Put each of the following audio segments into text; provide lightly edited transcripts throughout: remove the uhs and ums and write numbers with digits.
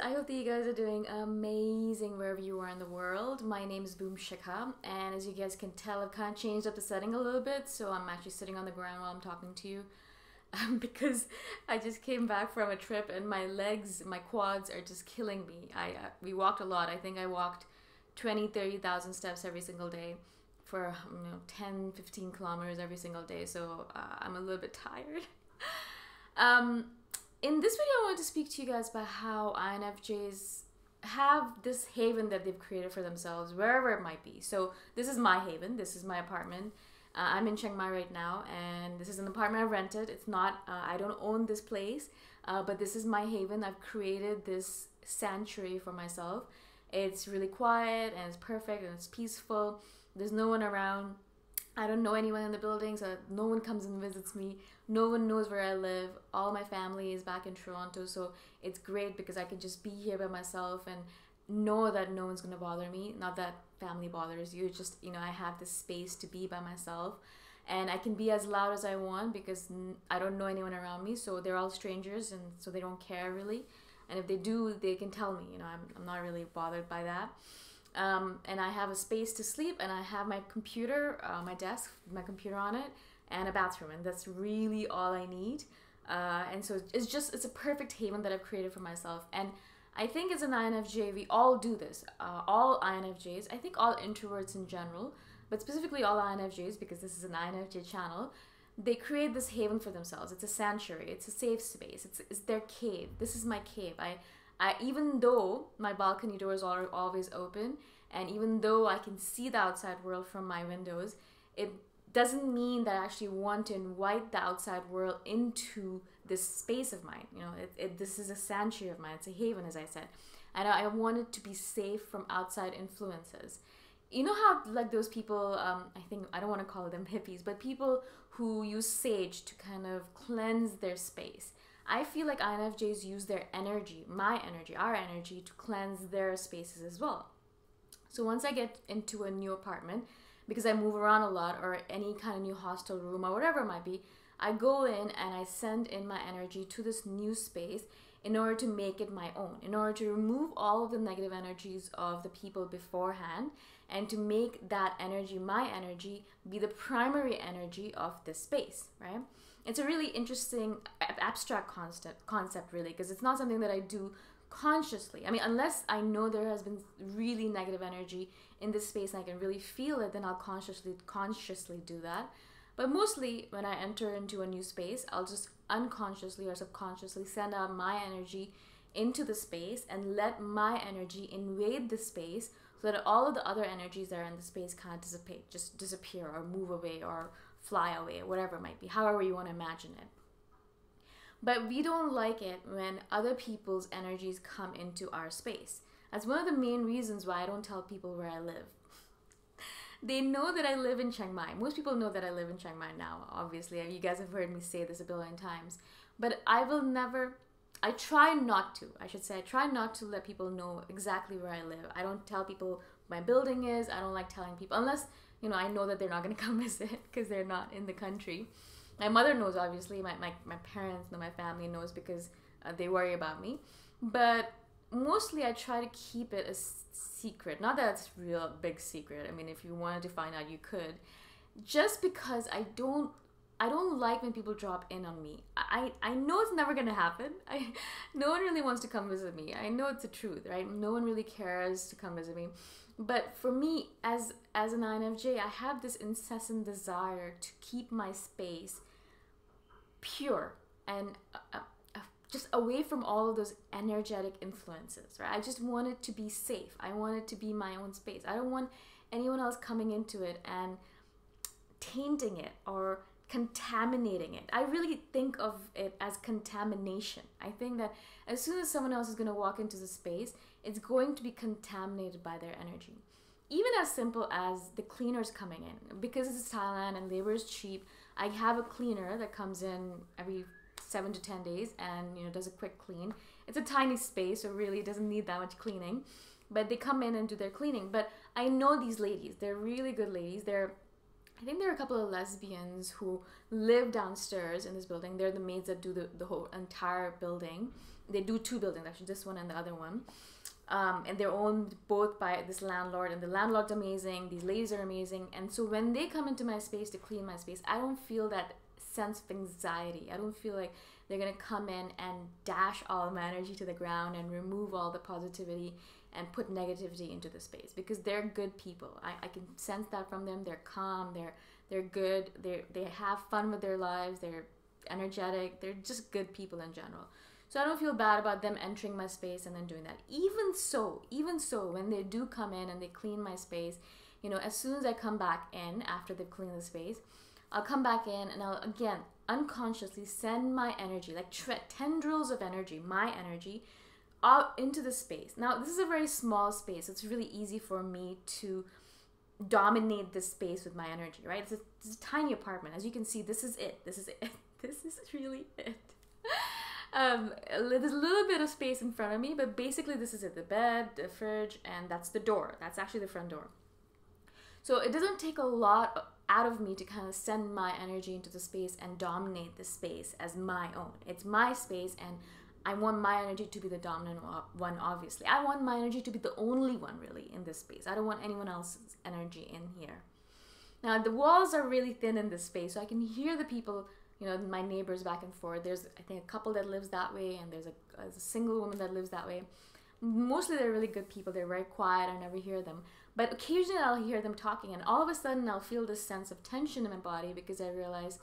I hope that you guys are doing amazing wherever you are in the world. My name is Shikha, and as you guys can tell, I've kind of changed up the setting a little bit, so I'm actually sitting on the ground while I'm talking to you because I just came back from a trip and my legs, my quads are just killing me. We walked a lot. I think I walked 20, 30,000 steps every single day for 10, 15 kilometers every single day, so I'm a little bit tired. In this video, I wanted to speak to you guys about how INFJs have this haven that they've created for themselves, wherever it might be. So this is my haven. This is my apartment. I'm in Chiang Mai right now, and this is an apartment I rented. It's not, I don't own this place, but this is my haven. I've created this sanctuary for myself. It's really quiet, and it's perfect, and it's peaceful. There's no one around. I don't know anyone in the building, so no one comes and visits me. No one knows where I live. All my family is back in Toronto, so it's great because I can just be here by myself and know that no one's going to bother me. Not that family bothers you, it's just, I have this space to be by myself. And I can be as loud as I want because I don't know anyone around me, so they're all strangers, and so they don't care really. And if they do, they can tell me, I'm not really bothered by that. And I have a space to sleep, and I have my computer, my desk, my computer on it, and a bathroom, and that's really all I need. And so it's a perfect haven that I've created for myself. And I think as an INFJ, we all do this. All INFJs, I think all introverts in general, but specifically all INFJs, because this is an INFJ channel, they create this haven for themselves. It's a sanctuary. It's a safe space. It's their cave. This is my cave. I even though my balcony doors are always open, and even though I can see the outside world from my windows, it doesn't mean that I actually want to invite the outside world into this space of mine. This is a sanctuary of mine. It's a haven, as I said. And I want it to be safe from outside influences. You know how, like, those people, I don't want to call them hippies, but people who use sage to kind of cleanse their space. I feel like INFJs use their energy, my energy, our energy, to cleanse their spaces as well. So once I get into a new apartment, because I move around a lot, or any kind of new hostel room or whatever it might be, I go in and I send in my energy to this new space in order to make it my own, in order to remove all of the negative energies of the people beforehand, and to make that energy, my energy, be the primary energy of this space, right? It's a really interesting abstract concept really, because it's not something that I do consciously. I mean, unless I know there has been really negative energy in this space and I can really feel it, then I'll consciously do that. But mostly when I enter into a new space, I'll just unconsciously or subconsciously send out my energy into the space and let my energy invade the space, so that all of the other energies that are in the space kind of dissipate, just disappear or move away or fly away, whatever it might be, however you want to imagine it. But we don't like it when other people's energies come into our space. That's one of the main reasons why I don't tell people where I live. They know that I live in Chiang Mai. Most people know that I live in Chiang Mai now, obviously. You guys have heard me say this a billion times. But I try not to let people know exactly where I live. I don't tell people my building is. I don't like telling people, unless, I know that they're not going to come visit because they're not in the country. My mother knows, obviously. My parents know, my family knows, because they worry about me. But mostly I try to keep it a secret. Not that it's a real big secret. I mean, if you wanted to find out, you could. Just because I don't like when people drop in on me. I know it's never going to happen. No one really wants to come visit me. I know it's the truth, right? No one really cares to come visit me. But for me, as an INFJ, I have this incessant desire to keep my space pure and just away from all of those energetic influences, right? I just want it to be safe. I want it to be my own space. I don't want anyone else coming into it and tainting it or contaminating it. I really think of it as contamination. I think that as soon as someone else is going to walk into the space, it's going to be contaminated by their energy. Even as simple as the cleaners coming in. Because this is Thailand and labor is cheap, I have a cleaner that comes in every 7 to 10 days and does a quick clean. It's a tiny space, so really it doesn't need that much cleaning. But they come in and do their cleaning. But I know these ladies. They're really good ladies. I think there are a couple of lesbians who live downstairs in this building. They're the maids that do the whole entire building. they do two buildings actually, this one and the other one. And they're owned both by this landlord, and the landlord's amazing, these ladies are amazing. And so when they come into my space to clean my space, I don't feel that sense of anxiety. I don't feel like they're gonna come in and dash all my energy to the ground and remove all the positivity and put negativity into the space, because they're good people. I can sense that from them. They're calm, they're good, they have fun with their lives, they're energetic, they're just good people in general. So I don't feel bad about them entering my space and then doing that. Even so, when they do come in and they clean my space, you know, as soon as I come back in after they've cleaned the space, I'll come back in and I'll again unconsciously send my energy, like tendrils of energy, my energy, out into the space. Now, this is a very small space. It's really easy for me to dominate this space with my energy, right? It's a tiny apartment. As you can see, this is it. This is really it. There's a little bit of space in front of me, but basically this is it. The bed, the fridge, and that's the door. That's actually the front door. So it doesn't take a lot out of me to kind of send my energy into the space and dominate the space as my own. It's my space, and I want my energy to be the dominant one, obviously. I want my energy to be the only one, really, in this space. I don't want anyone else's energy in here. Now, the walls are really thin in this space, so I can hear the people, you know, my neighbors back and forth. There's, I think, a couple that lives that way, and there's a single woman that lives that way. Mostly they're really good people. They're very quiet. I never hear them. But occasionally I'll hear them talking, and all of a sudden I'll feel this sense of tension in my body, because I realize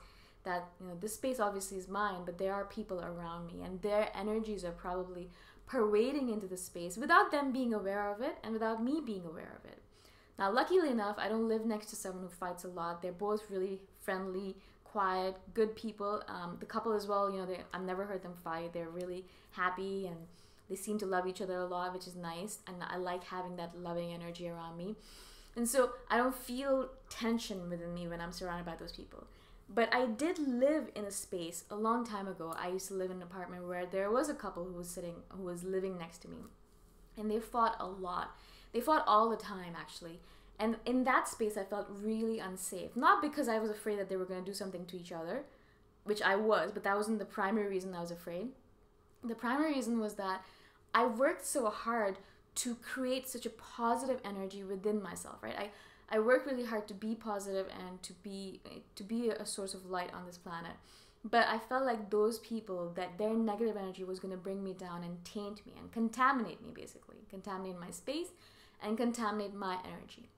that, you know, this space obviously is mine, but there are people around me, and their energies are probably parading into the space without them being aware of it and without me being aware of it. Now, luckily enough, I don't live next to someone who fights a lot. They're both really friendly, quiet, good people. The couple as well, you know, I've never heard them fight. They're really happy, and they seem to love each other a lot, which is nice. And I like having that loving energy around me. And so I don't feel tension within me when I'm surrounded by those people. But I did live in a space a long time ago. I used to live in an apartment where there was a couple who was living next to me. And they fought a lot. They fought all the time, actually. And in that space, I felt really unsafe. Not because I was afraid that they were going to do something to each other, which I was, but that wasn't the primary reason I was afraid. The primary reason was that I worked so hard to create such a positive energy within myself, right? I worked really hard to be positive and to be a source of light on this planet. But I felt like those people, that their negative energy was going to bring me down and taint me and contaminate me, basically. Contaminate my space and contaminate my energy.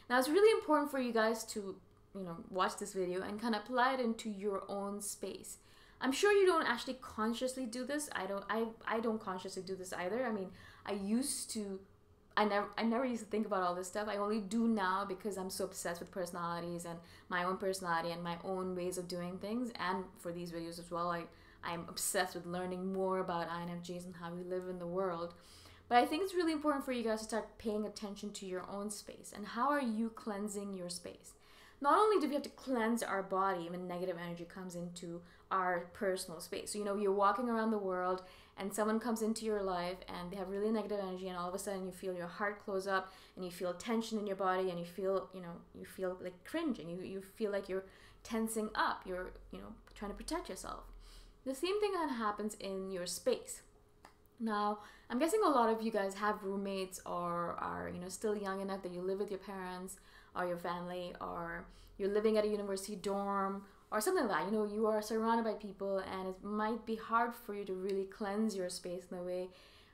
Now, it's really important for you guys to, you know, watch this video and kind of apply it into your own space. I'm sure you don't actually consciously do this. I don't consciously do this either. I mean, I never used to think about all this stuff. I only do now because I'm so obsessed with personalities and my own personality and my own ways of doing things. And for these videos as well, I'm obsessed with learning more about INFJs and how we live in the world. But I think it's really important for you guys to start paying attention to your own space and how are you cleansing your space. Not only do we have to cleanse our body when negative energy comes into our personal space. So, you know, you're walking around the world and someone comes into your life and they have really negative energy, and all of a sudden you feel your heart close up and you feel tension in your body, and you feel like cringing. You feel like you're tensing up. You're, you know, trying to protect yourself. The same thing that happens in your space. Now, I'm guessing a lot of you guys have roommates or are, you know, still young enough that you live with your parents or your family, or you're living at a university dorm or something like that. You know, you are surrounded by people, and it might be hard for you to really cleanse your space in a way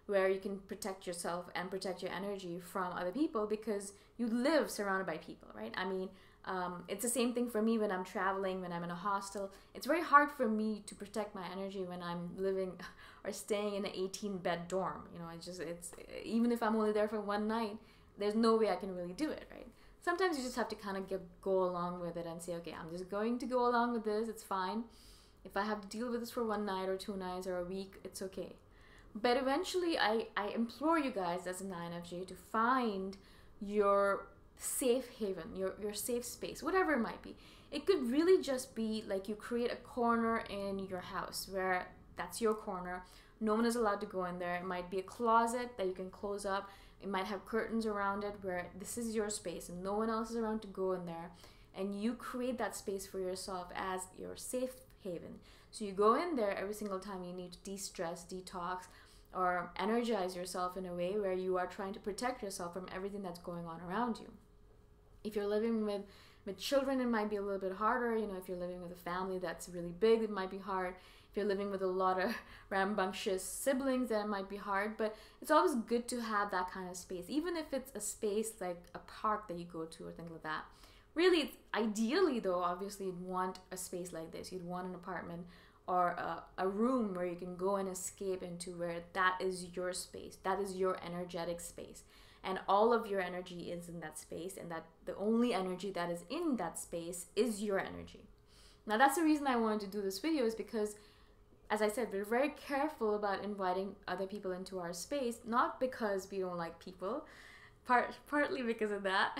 where you can protect yourself and protect your energy from other people, because you live surrounded by people, right? I memean, it's the same thing for me when I'm traveling, when I'm in a hostel. It's very hard for me to protect my energy when I'm living or staying in an 18-bed dorm. You know, it's even if I'm only there for one night, there's no way I can really do it, right? Sometimes you just have to kind of go along with it and say, okay, I'm just going to go along with this. It's fine. If I have to deal with this for one night or 2 nights or a week, it's okay. But eventually, I implore you guys as an INFJ to find your safe haven, your safe space, whatever it might be. It could really just be like you create a corner in your house where that's your corner. No one is allowed to go in there. It might be a closet that you can close up. It might have curtains around it where this is your space and no one else is around to go in there. And you create that space for yourself as your safe haven. So you go in there every single time you need to de-stress, detox, or energize yourself in a way where you are trying to protect yourself from everything that's going on around you. If you're living with children, it might be a little bit harder. You know, if you're living with a family that's really big, it might be hard. If you're living with a lot of rambunctious siblings, then it might be hard. But it's always good to have that kind of space, even if it's a space like a park that you go to or things like that. Really, ideally though, obviously you'd want a space like this. You'd want an apartment or a room where you can go and escape into, where that is your space, that is your energetic space, and all of your energy is in that space, and that the only energy that is in that space is your energy. Now that's the reason I wanted to do this video, is because, as I said, we're very careful about inviting other people into our space, not because we don't like people, partly because of that.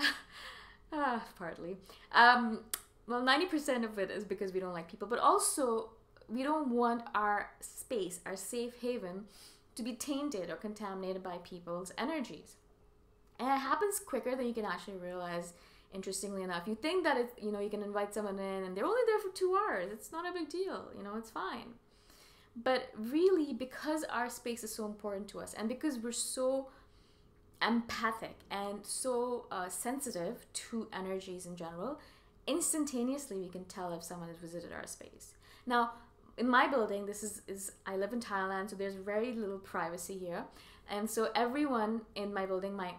Partly. Well, 90% of it is because we don't like people, but also we don't want our space, our safe haven, to be tainted or contaminated by people's energies. And it happens quicker than you can actually realize, interestingly enough. You think that it's, you know, you can invite someone in and they're only there for 2 hours. It's not a big deal, you know, it's fine. But really, because our space is so important to us, and because we're so empathic and so sensitive to energies in general, instantaneously we can tell if someone has visited our space. Now, in my building, this is I live in Thailand, so there's very little privacy here. And so everyone in my building, my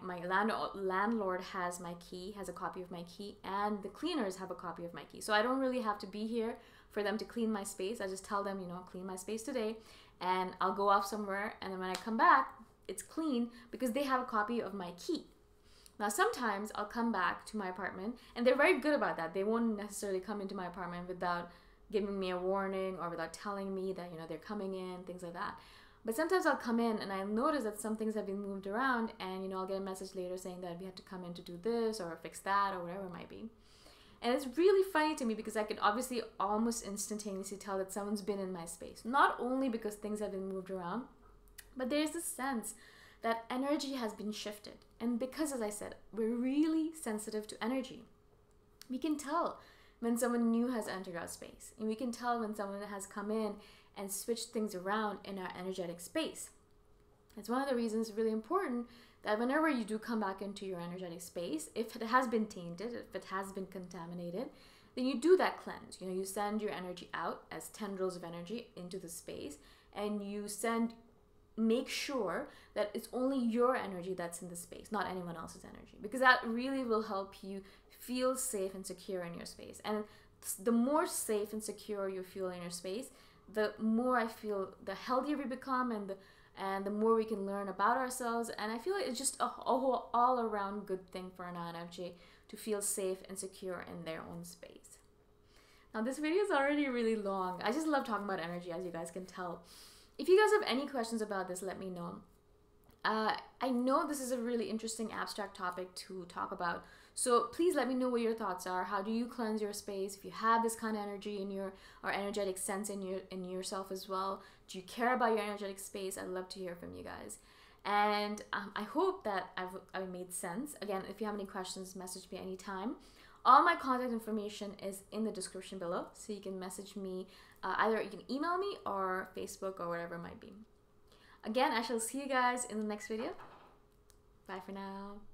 landlord has my key, has a copy of my key, and the cleaners have a copy of my key. So I don't really have to be here for them to clean my space. I just tell them, you know, clean my space today, and I'll go off somewhere, and then when I come back, it's clean because they have a copy of my key. Now, sometimes I'll come back to my apartment, and they're very good about that. They won't necessarily come into my apartment without giving me a warning or without telling me that, you know, they're coming in, things like that. But sometimes I'll come in and I'll notice that some things have been moved around, and, you know, I'll get a message later saying that we have to come in to do this or fix that or whatever it might be. And it's really funny to me because I can obviously almost instantaneously tell that someone's been in my space. Not only because things have been moved around, but there's this sense that energy has been shifted. And because, as I said, we're really sensitive to energy, we can tell when someone new has entered our space. And we can tell when someone has come in and switched things around in our energetic space. It's one of the reasons it's really important that whenever you do come back into your energetic space, if it has been tainted, if it has been contaminated, then you do that cleanse. You know, you send your energy out as tendrils of energy into the space, and you make sure that it's only your energy that's in the space, not anyone else's energy, because that really will help you feel safe and secure in your space. And the more safe and secure you feel in your space, the more I feel the healthier we become, and the more we can learn about ourselves. And I feel like it's just a whole all-around good thing for an INFJ to feel safe and secure in their own space. Now, this video is already really long. I just love talking about energy, as you guys can tell. If you guys have any questions about this, let me know. I know this is a really interesting abstract topic to talk about, so please let me know what your thoughts are. How do you cleanse your space? If you have this kind of energy in your, or energetic sense in yourself as well, do you care about your energetic space? I'd love to hear from you guys. And I hope that I've made sense. Again, if you have any questions, message me anytime. All my contact information is in the description below, so you can message me. Either you can email me or Facebook or whatever it might be. Again, I shall see you guys in the next video. Bye for now.